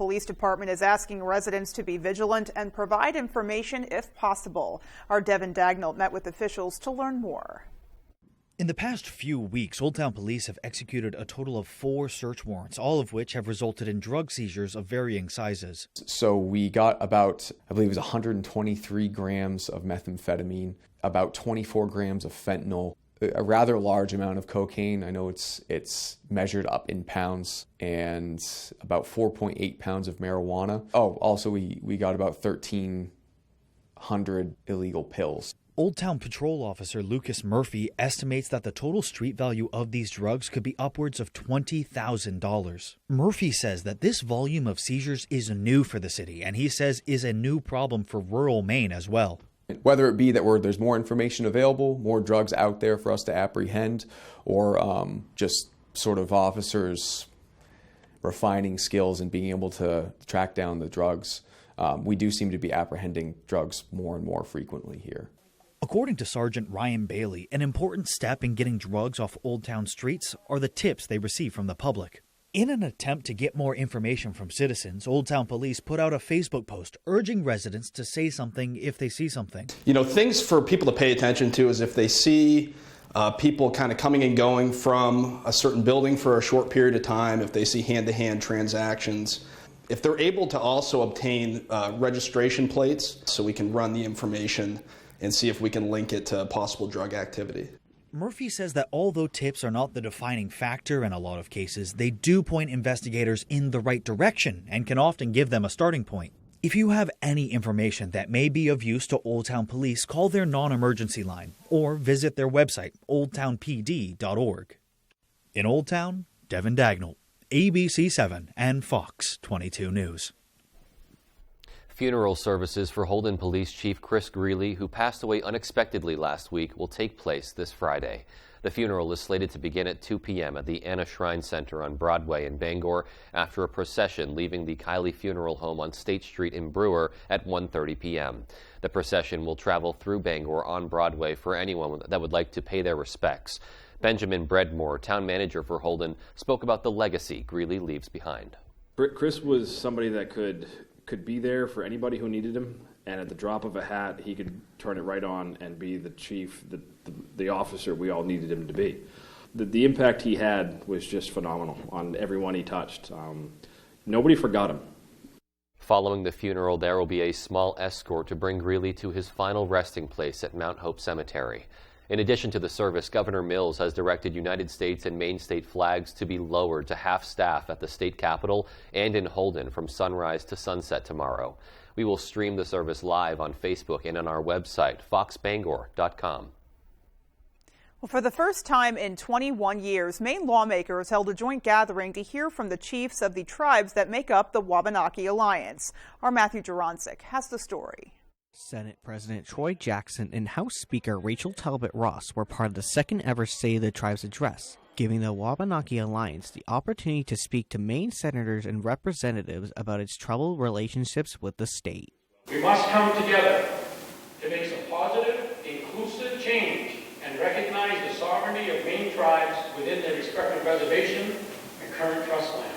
Police Department is asking residents to be vigilant and provide information if possible. Our Devin Dagnall met with officials to learn more. In the past few weeks, Old Town Police have executed a total of 4 search warrants, all of which have resulted in drug seizures of varying sizes. So we got about, I believe it was 123 grams of methamphetamine, about 24 grams of fentanyl, a rather large amount of cocaine. I know it's measured up in pounds, and about 4.8 pounds of marijuana. Oh, also we got about 1,300 illegal pills. Old Town Patrol Officer Lucas Murphy estimates that the total street value of these drugs could be upwards of $20,000. Murphy says that this volume of seizures is new for the city, and he says is a new problem for rural Maine as well. Whether it be that there's more information available, more drugs out there for us to apprehend, or just sort of officers refining skills and being able to track down the drugs, we do seem to be apprehending drugs more and more frequently here. According to Sergeant Ryan Bailey, an important step in getting drugs off Old Town streets are the tips they receive from the public. In an attempt to get more information from citizens, Old Town Police put out a Facebook post urging residents to say something if they see something. You know, things for people to pay attention to is if they see people kind of coming and going from a certain building for a short period of time, if they see hand-to-hand transactions. If they're able to also obtain registration plates so we can run the information and see if we can link it to possible drug activity. Murphy says that although tips are not the defining factor in a lot of cases, they do point investigators in the right direction and can often give them a starting point. If you have any information that may be of use to Old Town Police, call their non-emergency line or visit their website, oldtownpd.org. In Old Town, Devin Dagnall, ABC7 and Fox 22 News. Funeral services for Holden Police Chief Chris Greeley, who passed away unexpectedly last week, will take place this Friday. The funeral is slated to begin at 2 p.m. at the Anna Shrine Center on Broadway in Bangor after a procession leaving the Kiley Funeral Home on State Street in Brewer at 1:30 p.m. The procession will travel through Bangor on Broadway for anyone that would like to pay their respects. Benjamin Breadmore, town manager for Holden, spoke about the legacy Greeley leaves behind. Chris was somebody that could be there for anybody who needed him, and at the drop of a hat, he could turn it right on and be the chief, the officer we all needed him to be. The impact he had was just phenomenal on everyone he touched. Nobody forgot him. Following the funeral, there will be a small escort to bring Greeley to his final resting place at Mount Hope Cemetery. In addition to the service, Governor Mills has directed United States and Maine state flags to be lowered to half staff at the state capitol and in Holden from sunrise to sunset tomorrow. We will stream the service live on Facebook and on our website, foxbangor.com. Well, for the first time in 21 years, Maine lawmakers held a joint gathering to hear from the chiefs of the tribes that make up the Wabanaki Alliance. Our Matthew Jurancic has the story. Senate President Troy Jackson and House Speaker Rachel Talbot Ross were part of the second ever State of the Tribes address, giving the Wabanaki Alliance the opportunity to speak to Maine senators and representatives about its troubled relationships with the state. We must come together to make some positive, inclusive change and recognize the sovereignty of Maine tribes within their respective reservation and current trust lands.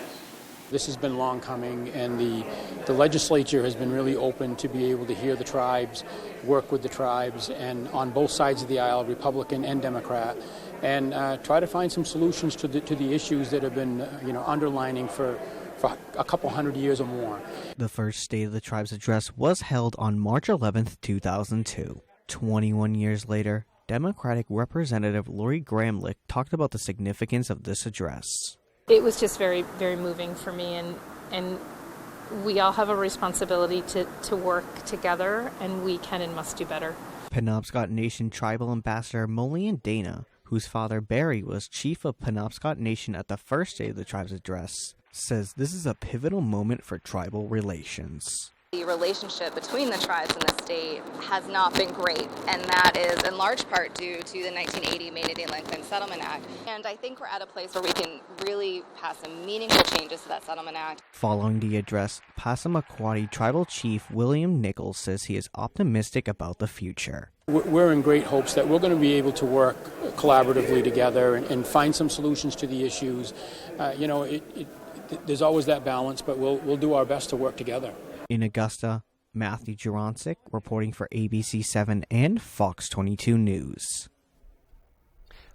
This has been long coming, and the legislature has been really open to be able to hear the tribes, work with the tribes, and on both sides of the aisle, Republican and Democrat, and try to find some solutions to the issues that have been underlining for a couple hundred years or more. The first State of the Tribes address was held on March 11th, 2002. 21 years later, Democratic Representative Lori Gramlich talked about the significance of this address. It was just very, very moving for me, and we all have a responsibility to work together, and we can and must do better. Penobscot Nation Tribal Ambassador Molian Dana, whose father Barry was chief of Penobscot Nation at the first State of the Tribes address, says this is a pivotal moment for tribal relations. The relationship between the tribes and the state has not been great, and that is in large part due to the 1980 Maine Indian Land Claims Settlement Act. And I think we're at a place where we can really pass some meaningful changes to that Settlement Act. Following the address, Passamaquoddy Tribal Chief William Nichols says he is optimistic about the future. We're in great hopes that we're going to be able to work collaboratively together and find some solutions to the issues. there's always that balance, but we'll do our best to work together. In Augusta, Matthew Juroncic reporting for ABC7 and Fox 22 News.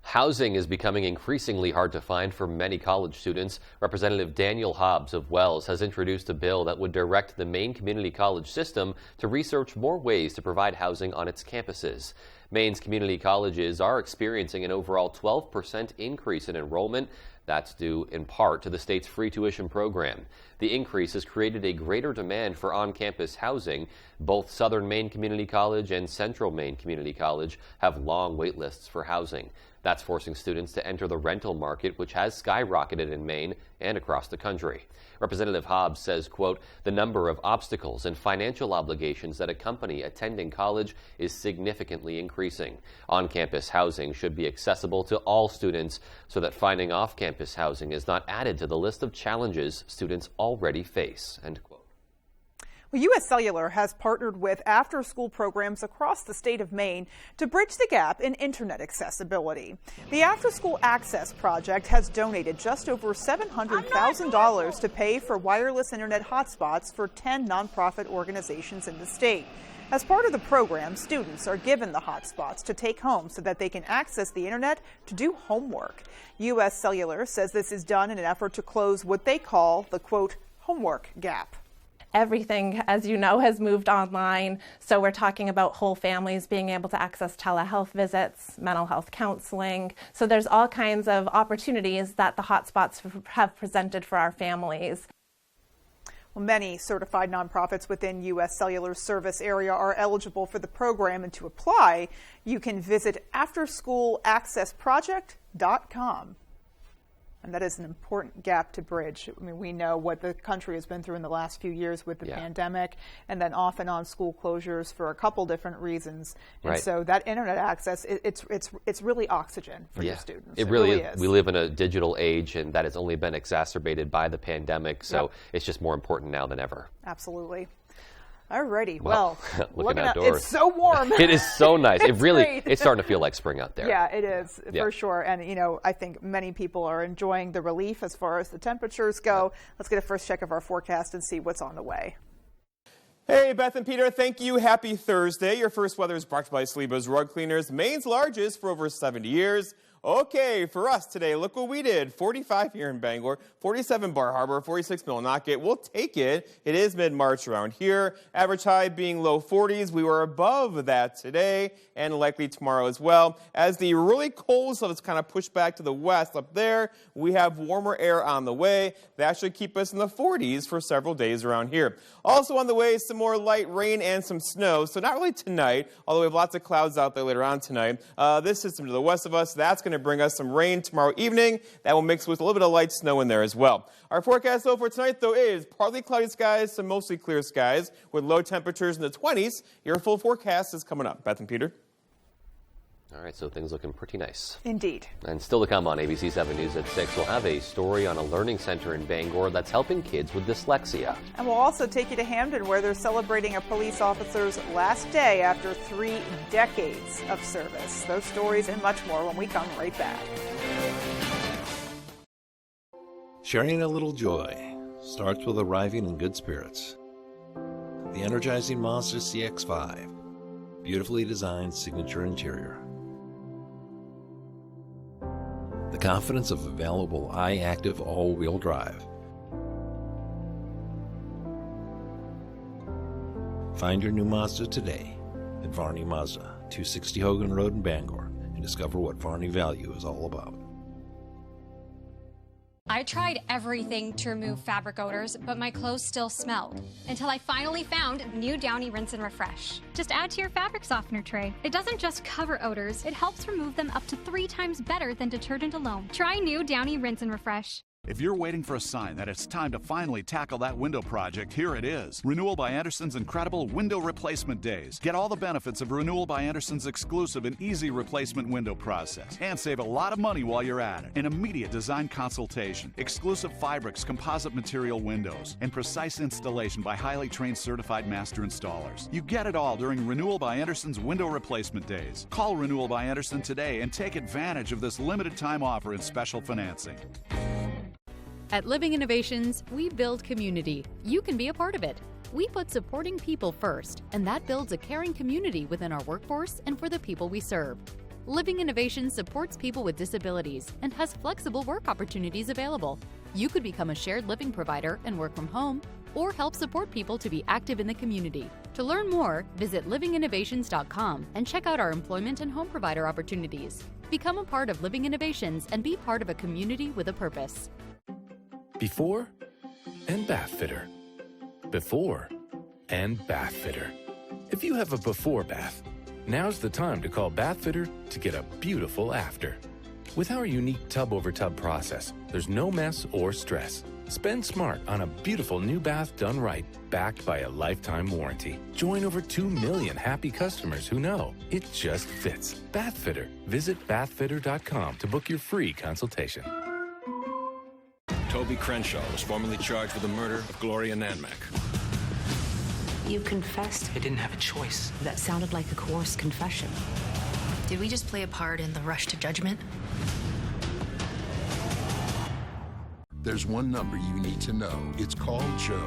Housing is becoming increasingly hard to find for many college students. Representative Daniel Hobbs of Wells has introduced a bill that would direct the Maine community college system to research more ways to provide housing on its campuses. Maine's community colleges are experiencing an overall 12% increase in enrollment. That's due in part to the state's free tuition program. The increase has created a greater demand for on-campus housing. Both Southern Maine Community College and Central Maine Community College have long wait lists for housing. That's forcing students to enter the rental market, which has skyrocketed in Maine and across the country. Representative Hobbs says, quote, the number of obstacles and financial obligations that accompany attending college is significantly increasing. On-campus housing should be accessible to all students so that finding off-campus housing is not added to the list of challenges students already face, end quote. Well, U.S. Cellular has partnered with after-school programs across the state of Maine to bridge the gap in internet accessibility. The After School Access Project has donated just over $700,000 to pay for wireless internet hotspots for 10 nonprofit organizations in the state. As part of the program, students are given the hotspots to take home so that they can access the internet to do homework. U.S. Cellular says this is done in an effort to close what they call the, quote, homework gap. Everything, as you know, has moved online, so we're talking about whole families being able to access telehealth visits, mental health counseling. So there's all kinds of opportunities that the hotspots have presented for our families. Well, many certified nonprofits within U.S. Cellular's service area are eligible for the program, and to apply, you can visit afterschooلاccessproject.com. And that is an important gap to bridge. I mean, we know what the country has been through in the last few years with the pandemic, and then off and on school closures for a couple different reasons. And so that internet access, it's really oxygen for your students. It really is. We live in a digital age, and that has only been exacerbated by the pandemic. So it's just more important now than ever. Absolutely. Alrighty, well, looking outdoors. It's so warm. It is so nice. Great. It's starting to feel like spring out there. Yeah, it is, for sure. And, you know, I think many people are enjoying the relief as far as the temperatures go. Let's get a first check of our forecast and see what's on the way. Hey, Beth and Peter, thank you. Happy Thursday. Your first weather is brought to you by Sliba's Rug Cleaners, Maine's largest for over 70 years. Okay, for us today, look what we did. 45 here in Bangor, 47 Bar Harbor, 46 Millinocket. We'll take it. It is mid-March around here. Average high being low 40s. We were above that today and likely tomorrow as well. As the really cold stuff is kind of pushed back to the west up there, we have warmer air on the way. That should keep us in the 40s for several days around here. Also on the way, some more light rain and some snow. So not really tonight, although we have lots of clouds out there later on tonight. This system to the west of us, that's going to bring us some rain tomorrow evening. That will mix with a little bit of light snow in there as well. Our forecast, though, for tonight, though, is partly cloudy skies, some mostly clear skies with low temperatures in the 20s. Your full forecast is coming up. Beth and Peter. All right, so things looking pretty nice. Indeed. And still to come on ABC 7 News at 6, we'll have a story on a learning center in Bangor that's helping kids with dyslexia. And we'll also take you to Hamden, where they're celebrating a police officer's last day after 3 decades of service. Those stories and much more when we come right back. Sharing a little joy starts with arriving in good spirits. The energizing Mazda CX-5, beautifully designed signature interior. The confidence of available iActive all-wheel drive. Find your new Mazda today at Varney Mazda, 260 Hogan Road in Bangor, and discover what Varney value is all about. I tried everything to remove fabric odors, but my clothes still smelled. Until I finally found New Downy Rinse and Refresh. Just add to your fabric softener tray. It doesn't just cover odors, it helps remove them up to 3 times better than detergent alone. Try New Downy Rinse and Refresh. If you're waiting for a sign that it's time to finally tackle that window project, here it is. Renewal by Anderson's incredible Window Replacement Days. Get all the benefits of Renewal by Anderson's exclusive and easy replacement window process. And save a lot of money while you're at it. An immediate design consultation, exclusive Fibrix composite material windows, and precise installation by highly trained certified master installers. You get it all during Renewal by Anderson's Window Replacement Days. Call Renewal by Anderson today and take advantage of this limited time offer and special financing. At Living Innovations, we build community. You can be a part of it. We put supporting people first, and that builds a caring community within our workforce and for the people we serve. Living Innovations supports people with disabilities and has flexible work opportunities available. You could become a shared living provider and work from home, or help support people to be active in the community. To learn more, visit livinginnovations.com and check out our employment and home provider opportunities. Become a part of Living Innovations and be part of a community with a purpose. Before and bath fitter. Before and bath fitter. If you have a before bath, now's the time to call Bath Fitter to get a beautiful after. With our unique tub over tub process, there's no mess or stress. Spend smart on a beautiful new bath done right, backed by a lifetime warranty. Join over 2 million happy customers who know it just fits. Bath Fitter. Visit bathfitter.com to book your free consultation. Toby Crenshaw was formerly charged with the murder of Gloria Nanmack. You confessed? I didn't have a choice. That sounded like a coerced confession. Did we just play a part in the rush to judgment? There's one number you need to know. It's called Joe.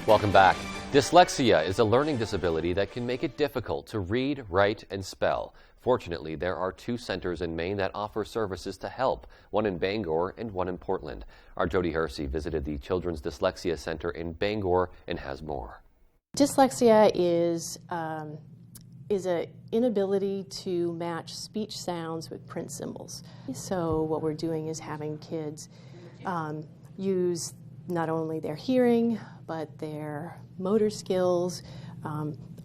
Welcome back. Dyslexia is a learning disability that can make it difficult to read, write, and spell. Fortunately, there are 2 centers in Maine that offer services to help, one in Bangor and one in Portland. Our Jody Hersey visited the Children's Dyslexia Center in Bangor and has more. Dyslexia is an inability to match speech sounds with print symbols. So what we're doing is having kids use not only their hearing, but their motor skills,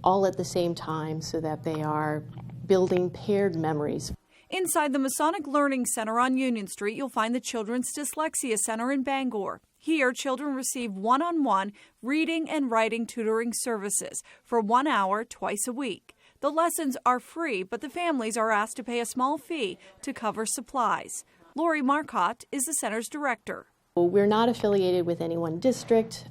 all at the same time so that they are building paired memories. Inside the Masonic Learning Center on Union Street, you'll find the Children's Dyslexia Center in Bangor. Here, children receive one-on-one reading and writing tutoring services for 1 hour twice a week. The lessons are free, but the families are asked to pay a small fee to cover supplies. Lori Marcotte is the center's director. We're not affiliated with any one district.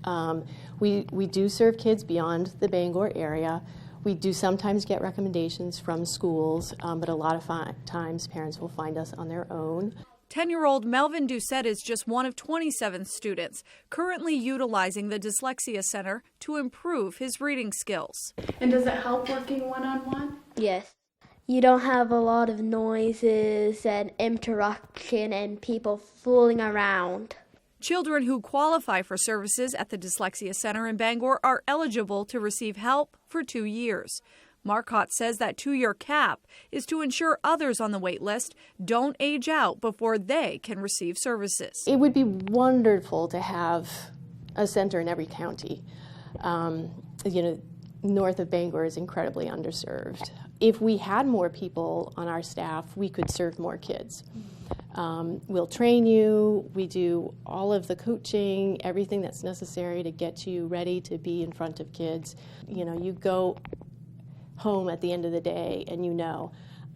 We do serve kids beyond the Bangor area. We do sometimes get recommendations from schools, but a lot of times parents will find us on their own. 10-year-old Melvin Doucette is just one of 27 students currently utilizing the Dyslexia Center to improve his reading skills. And does it help working one-on-one? Yes. You don't have a lot of noises and interaction and people fooling around. Children who qualify for services at the Dyslexia Center in Bangor are eligible to receive help for 2 years. Marcotte says that 2-year cap is to ensure others on the wait list don't age out before they can receive services. It would be wonderful to have a center in every county. North of Bangor is incredibly underserved. If we had more people on our staff, we could serve more kids. We'll train you, we do all of the coaching, everything that's necessary to get you ready to be in front of kids. You go home at the end of the day and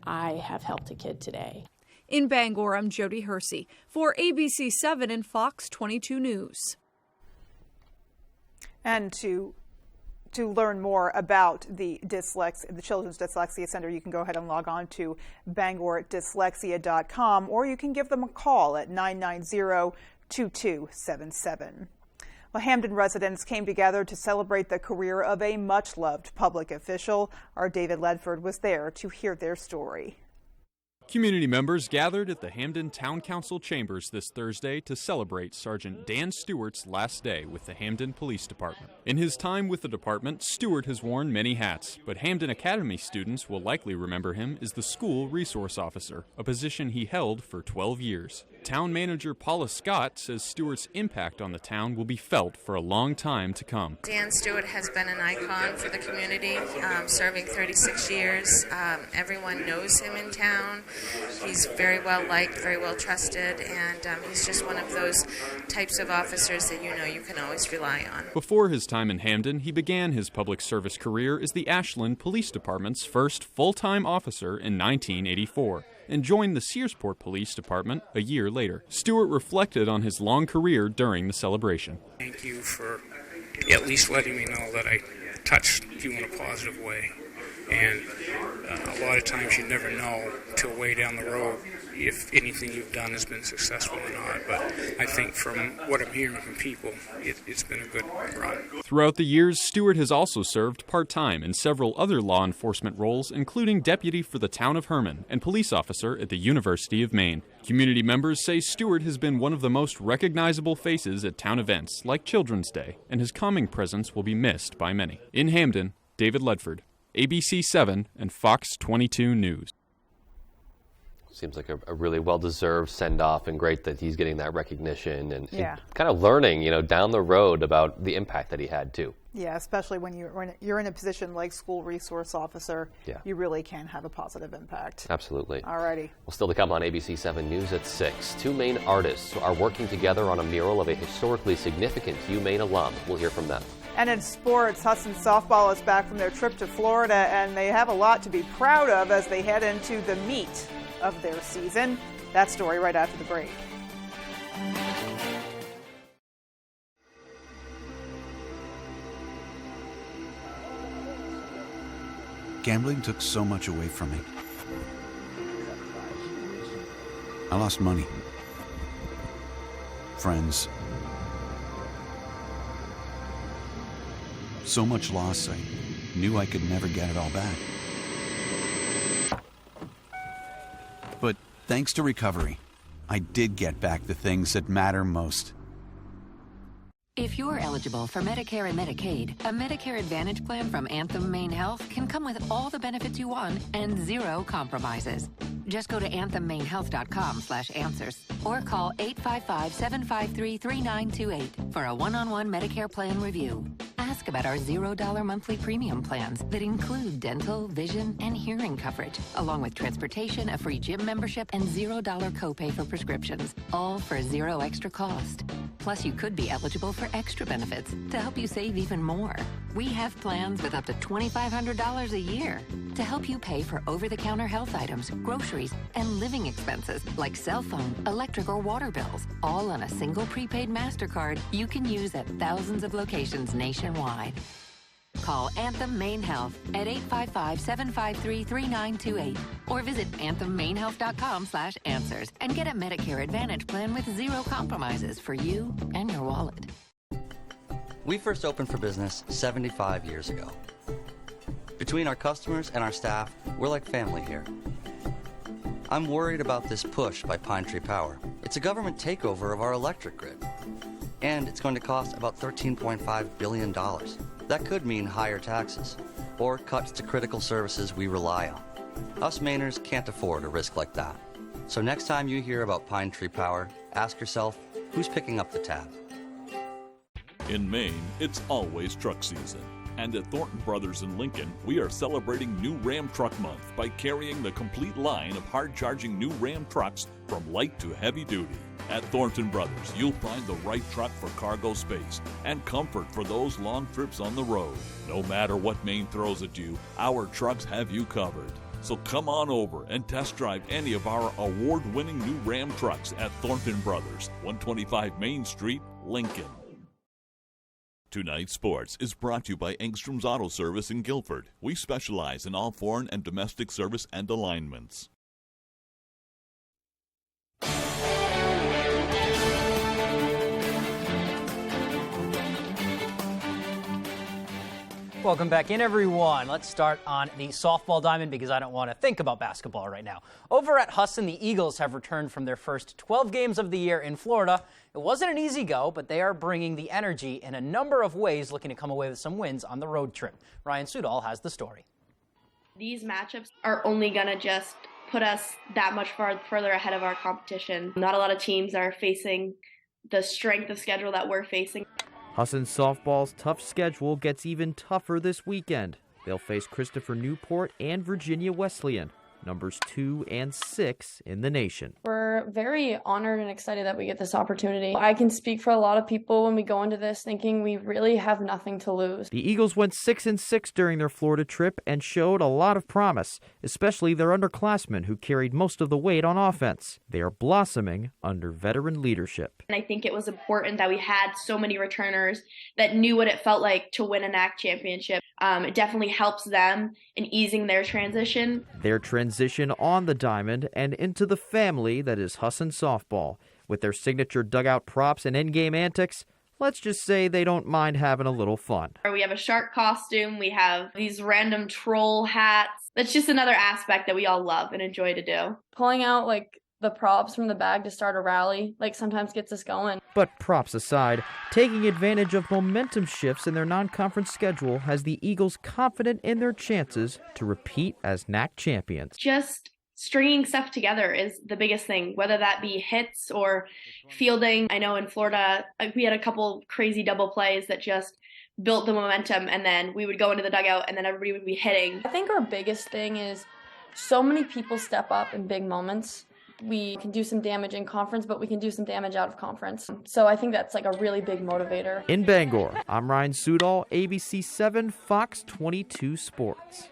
I have helped a kid today. In Bangor, I'm Jody Hersey for ABC 7 and Fox 22 News. And to learn more about the Children's Dyslexia Center, you can go ahead and log on to bangordyslexia.com, or you can give them a call at 990-2277. Well, Hamden residents came together to celebrate the career of a much-loved public official. Our David Ledford was there to hear their story. Community members gathered at the Hamden Town Council chambers this Thursday to celebrate Sergeant Dan Stewart's last day with the Hamden Police Department. In his time with the department, Stewart has worn many hats, but Hamden Academy students will likely remember him as the school resource officer, a position he held for 12 years. Town manager Paula Scott says Stewart's impact on the town will be felt for a long time to come. Dan Stewart has been an icon for the community, serving 36 years. Everyone knows him in town. He's very well liked, very well trusted, and he's just one of those types of officers that you can always rely on. Before his time in Hamden, he began his public service career as the Ashland Police Department's first full-time officer in 1984. And joined the Searsport Police Department a year later. Stewart reflected on his long career during the celebration. Thank you for at least letting me know that I touched you in a positive way. And a lot of times you never know till way down the road if anything you've done has been successful or not. But I think from what I'm hearing from people, it's been a good run. Throughout the years, Stewart has also served part-time in several other law enforcement roles, including deputy for the town of Herman and police officer at the University of Maine. Community members say Stewart has been one of the most recognizable faces at town events like Children's Day, and his calming presence will be missed by many. In Hamden, David Ledford, ABC 7 and Fox 22 News. Seems like a really well-deserved send-off, and great that he's getting that recognition and kind of learning, down the road about the impact that he had too. Yeah, especially when you're in a position like school resource officer, you really can have a positive impact. Absolutely. Alrighty. Well, still to come on ABC 7 News at 6. Two Maine artists are working together on a mural of a historically significant UMaine alum. We'll hear from them. And in sports, Hudson softball is back from their trip to Florida, and they have a lot to be proud of as they head into the meat of their season. That story right after the break. Gambling took so much away from me. I lost money, friends, so much loss I knew I could never get it all back. But thanks to recovery, I did get back the things that matter most. If you're eligible for Medicare and Medicaid, a Medicare Advantage plan from Anthem Maine Health can come with all the benefits you want and zero compromises. Just go to anthemainehealth.com/answers or call 855-753-3928 for a one-on-one Medicare plan review. Ask about our $0 monthly premium plans that include dental, vision, and hearing coverage, along with transportation, a free gym membership, and $0 copay for prescriptions, all for zero extra cost. Plus, you could be eligible for extra benefits to help you save even more. We have plans with up to $2,500 a year to help you pay for over-the-counter health items, groceries, and living expenses like cell phone, electric, or water bills, all on a single prepaid MasterCard you can use at thousands of locations nationwide. Call Anthem Maine Health at 855-753-3928 or visit anthemmainehealth.com/answers and get a Medicare Advantage plan with zero compromises for you and your wallet. We first opened for business 75 years ago. Between our customers and our staff, we're like family here. I'm worried about this push by Pine Tree Power. It's a government takeover of our electric grid, and it's going to cost about $13.5 billion. That could mean higher taxes or cuts to critical services we rely on. Us Mainers can't afford a risk like that. So next time you hear about Pine Tree Power, ask yourself, who's picking up the tab? In Maine, it's always truck season. And at Thornton Brothers in Lincoln, we are celebrating New Ram Truck Month by carrying the complete line of hard-charging new Ram trucks from light to heavy duty. At Thornton Brothers, you'll find the right truck for cargo space and comfort for those long trips on the road. No matter what Maine throws at you, our trucks have you covered. So come on over and test drive any of our award-winning new Ram trucks at Thornton Brothers, 125 Main Street, Lincoln. Tonight's Sports is brought to you by Engstrom's Auto Service in Guilford. We specialize in all foreign and domestic service and alignments. Welcome back in, everyone. Let's start on the softball diamond because I don't want to think about basketball right now. Over at Husson, the Eagles have returned from their first 12 games of the year in Florida. It wasn't an easy go, but they are bringing the energy in a number of ways, looking to come away with some wins on the road trip. Ryan Sudol has the story. These matchups are only going to just put us that much further ahead of our competition. Not a lot of teams are facing the strength of schedule that we're facing. Husson softball's tough schedule gets even tougher this weekend. They'll face Christopher Newport and Virginia Wesleyan. numbers 2 and 6 in the nation. We're very honored and excited that we get this opportunity. I can speak for a lot of people when we go into this thinking we really have nothing to lose. The Eagles went 6-6 during their Florida trip and showed a lot of promise, especially their underclassmen who carried most of the weight on offense. They are blossoming under veteran leadership. And I think it was important that we had so many returners that knew what it felt like to win a NAC championship. It definitely helps them in easing their transition. Their transition on the diamond and into the family that is Husson softball. With their signature dugout props and in-game antics, let's just say they don't mind having a little fun. We have a shark costume. We have these random troll hats. That's just another aspect that we all love and enjoy to do. Pulling out the props from the bag to start a rally sometimes gets us going. But props aside, taking advantage of momentum shifts in their non-conference schedule has the Eagles confident in their chances to repeat as NAC champions. Just stringing stuff together is the biggest thing, whether that be hits or fielding. I know in Florida, we had a couple crazy double plays that just built the momentum, and then we would go into the dugout and then everybody would be hitting. I think our biggest thing is so many people step up in big moments. We can do some damage in conference, but we can do some damage out of conference. So I think that's a really big motivator. In Bangor, I'm Ryan Sudol, ABC 7, Fox 22 Sports.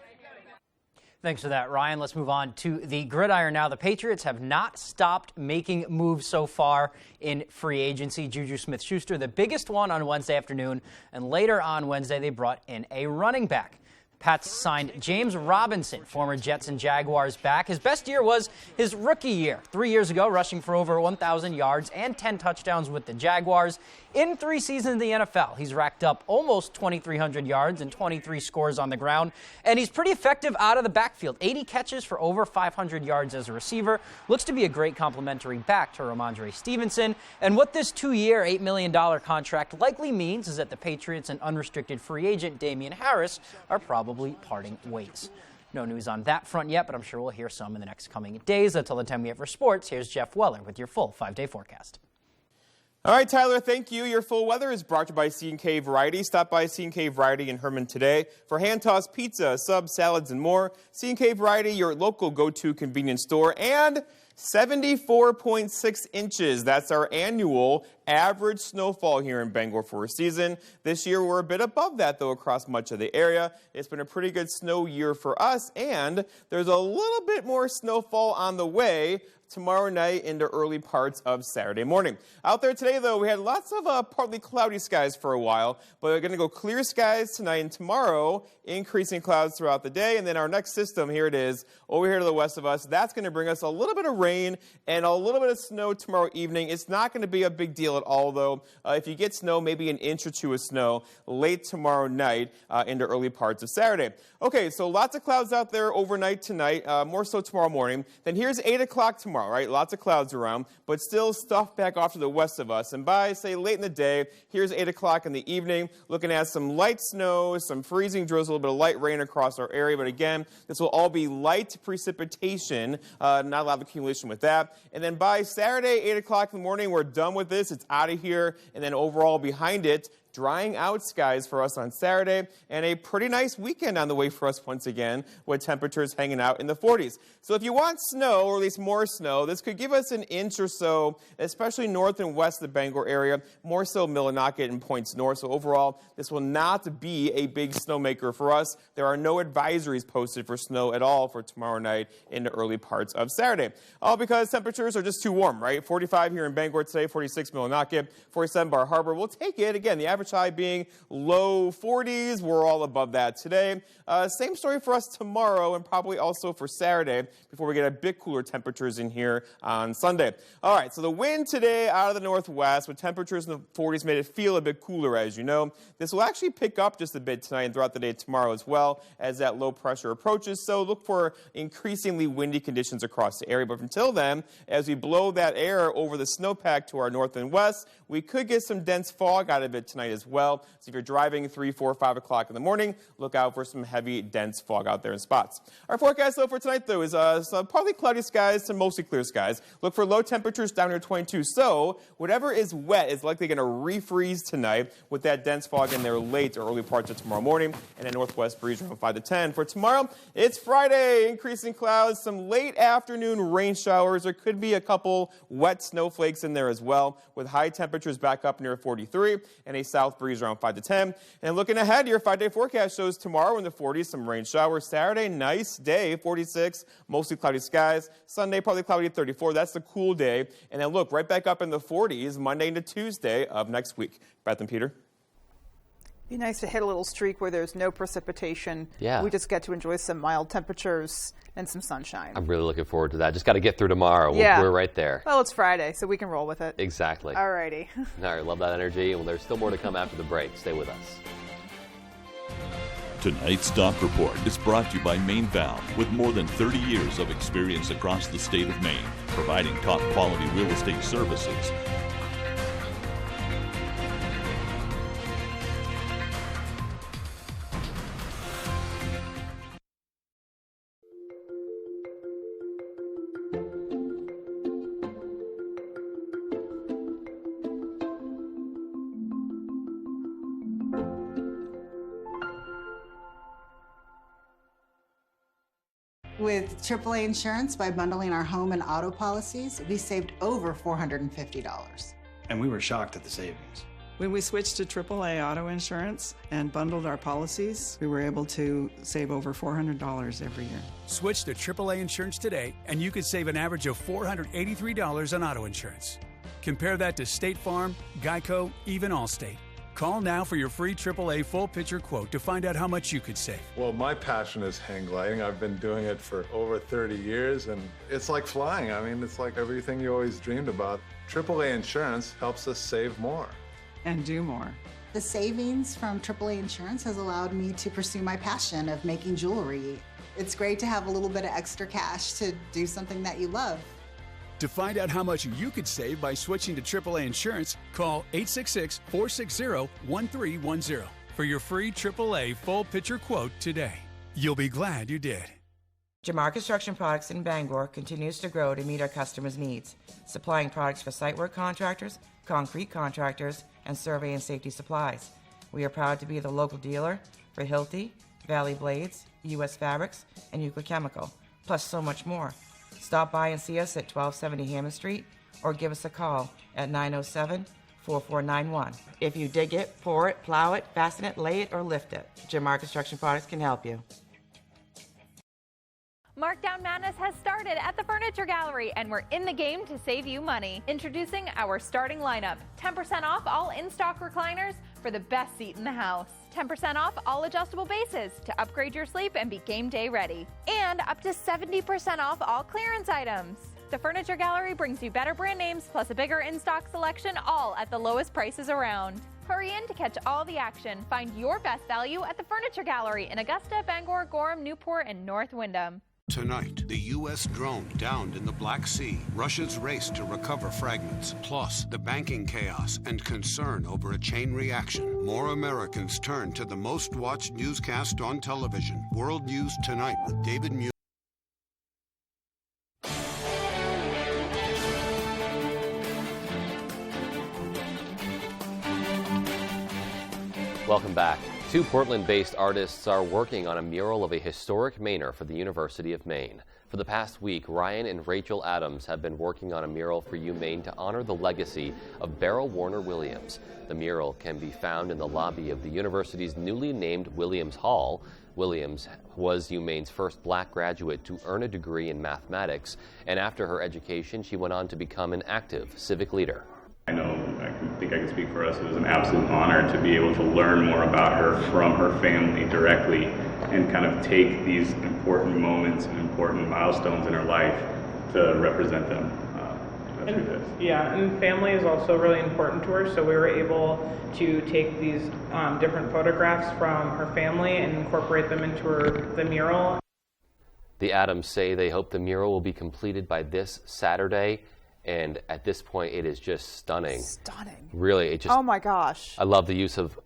Thanks for that, Ryan. Let's move on to the gridiron now. The Patriots have not stopped making moves so far in free agency. Juju Smith-Schuster, the biggest one on Wednesday afternoon, and later on Wednesday they brought in a running back. Pats signed James Robinson, former Jets and Jaguars back. His best year was his rookie year, 3 years ago, rushing for over 1,000 yards and 10 touchdowns with the Jaguars. In 3 seasons in the NFL, he's racked up almost 2,300 yards and 23 scores on the ground, and he's pretty effective out of the backfield. 80 catches for over 500 yards as a receiver. Looks to be a great complimentary back to Ramondre Stevenson. And what this 2-year, $8 million contract likely means is that the Patriots and unrestricted free agent Damian Harris are probably parting ways. No news on that front yet, but I'm sure we'll hear some in the next coming days. Until the time we have for sports, here's Jeff Weller with your full 5-day forecast. All right, Tyler, thank you. Your full weather is brought to you by C&K Variety. Stop by C&K Variety in Herman today for hand-tossed pizza, subs, salads, and more. C&K Variety, your local go-to convenience store, and 74.6 inches. That's our annual average snowfall here in Bangor for a season. This year, we're a bit above that, though, across much of the area. It's been a pretty good snow year for us, and there's a little bit more snowfall on the way tomorrow night into early parts of Saturday morning. Out there today, though, we had lots of partly cloudy skies for a while, but we're going to go clear skies tonight and tomorrow, increasing clouds throughout the day. And then our next system, here it is, over here to the west of us, that's going to bring us a little bit of rain and a little bit of snow tomorrow evening. It's not going to be a big deal at all, though. If you get snow, maybe an inch or two of snow late tomorrow night into early parts of Saturday. Okay, so lots of clouds out there overnight tonight, more so tomorrow morning. Then here's 8 o'clock tomorrow. Right? Lots of clouds around, but still stuff back off to the west of us. And by, say, late in the day, here's 8 o'clock in the evening, looking at some light snow, some freezing drizzle, a little bit of light rain across our area. But again, this will all be light precipitation, not a lot of accumulation with that. And then by Saturday, 8 o'clock in the morning, we're done with this. It's out of here. And then overall behind it, drying out skies for us on Saturday, and a pretty nice weekend on the way for us once again, with temperatures hanging out in the 40s. So if you want snow, or at least more snow, this could give us an inch or so, especially north and west of the Bangor area, more so Millinocket and points north. So overall, this will not be a big snowmaker for us. There are no advisories posted for snow at all for tomorrow night into early parts of Saturday. All because temperatures are just too warm, right? 45 here in Bangor today, 46 Millinocket, 47 Bar Harbor. We'll take it. Again, the average high being low 40s. We're all above that today. Same story for us tomorrow and probably also for Saturday before we get a bit cooler temperatures in here on Sunday. All right, so the wind today out of the northwest with temperatures in the 40s made it feel a bit cooler, as you know. This will actually pick up just a bit tonight and throughout the day tomorrow as well as that low pressure approaches. So look for increasingly windy conditions across the area. But until then, as we blow that air over the snowpack to our north and west, we could get some dense fog out of it tonight as well. So if you're driving 3, 4, 5 o'clock in the morning, look out for some heavy, dense fog out there in spots. Our forecast, though, for tonight, though, is some partly cloudy skies to mostly clear skies. Look for low temperatures down near 22. So whatever is wet is likely going to refreeze tonight with that dense fog in there late or early parts of tomorrow morning, and a northwest breeze around 5 to 10. For tomorrow, it's Friday. Increasing clouds, some late afternoon rain showers. There could be a couple wet snowflakes in there as well, with high temperatures back up near 43 and a south breeze around 5 to 10. And looking ahead, your 5-day forecast shows tomorrow in the 40s, some rain showers. Saturday, nice day, 46, mostly cloudy skies. Sunday, partly cloudy at 34. That's the cool day. And then look, right back up in the 40s Monday into Tuesday of next week. Beth and Peter. Be nice to hit a little streak where there's no precipitation. Yeah. We just get to enjoy some mild temperatures and some sunshine. I'm really looking forward to that. Just got to get through tomorrow. Yeah. We're right there. Well, it's Friday, so we can roll with it. Exactly. All righty. All right, love that energy. Well, there's still more to come after the break. Stay with us. Tonight's Doc Report is brought to you by Maine Valve, with more than 30 years of experience across the state of Maine, providing top quality real estate services. With AAA Insurance, by bundling our home and auto policies, we saved over $450. And we were shocked at the savings. When we switched to AAA auto insurance and bundled our policies, we were able to save over $400 every year. Switch to AAA insurance today, and you could save an average of $483 on auto insurance. Compare that to State Farm, Geico, even Allstate. Call now for your free AAA full picture quote to find out how much you could save. Well, my passion is hang gliding. I've been doing it for over 30 years, and it's like flying. I mean, it's like everything you always dreamed about. AAA insurance helps us save more. And do more. The savings from AAA Insurance has allowed me to pursue my passion of making jewelry. It's great to have a little bit of extra cash to do something that you love. To find out how much you could save by switching to AAA insurance, call 866-460-1310 for your free AAA full picture quote today. You'll be glad you did. Jamar Construction Products in Bangor continues to grow to meet our customers' needs, supplying products for site work contractors, concrete contractors, and survey and safety supplies. We are proud to be the local dealer for Hilti, Valley Blades, U.S. Fabrics, and Euclid Chemical, plus so much more. Stop by and see us at 1270 Hammond Street or give us a call at 907-4491. If you dig it, pour it, plow it, fasten it, lay it, or lift it, Jamar Construction Products can help you. Markdown Madness has started at the Furniture Gallery, and we're in the game to save you money. Introducing our starting lineup. 10% off all in-stock recliners for the best seat in the house. 10% off all adjustable bases to upgrade your sleep and be game day ready. And up to 70% off all clearance items. The Furniture Gallery brings you better brand names plus a bigger in-stock selection, all at the lowest prices around. Hurry in to catch all the action. Find your best value at the Furniture Gallery in Augusta, Bangor, Gorham, Newport, and North Windham. Tonight, the U.S. drone downed in the Black Sea, Russia's race to recover fragments, plus the banking chaos and concern over a chain reaction. More Americans turn to the most watched newscast on television. World News Tonight with David Muir. Welcome back. Two Portland-based artists are working on a mural of a historic manor for the University of Maine. For the past week, Ryan and Rachel Adams have been working on a mural for UMaine to honor the legacy of Beryl Warner Williams. The mural can be found in the lobby of the university's newly named Williams Hall. Williams was UMaine's first black graduate to earn a degree in mathematics, and after her education, she went on to become an active civic leader. I think I can speak for us. It was an absolute honor to be able to learn more about her from her family directly and kind of take these important moments and important milestones in her life to represent them. Yeah, and family is also really important to her, so we were able to take these different photographs from her family and incorporate them into the mural. The Adams say they hope the mural will be completed by this Saturday, And at this point, it is just stunning. Stunning. Really, it just. Oh my gosh. I love the use of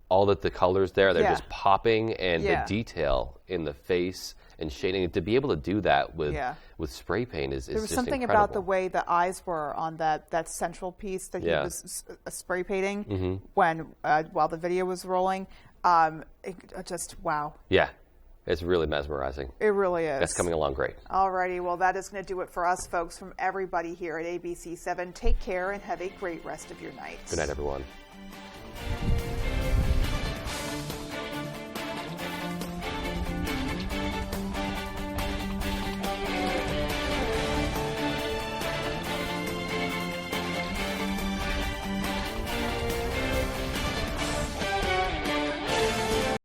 all the colors there. They're Yeah. just popping, and Yeah. the detail in the face and shading. To be able to do that with spray paint is There was just something incredible. about the way the eyes were on that central piece that he was spray painting when while the video was rolling. Just wow. Yeah, it's really mesmerizing. It really is. That's coming along great. Alrighty, well that is going to do it for us, folks. From everybody here at ABC7, take care and have a great rest of your night. Good night, everyone.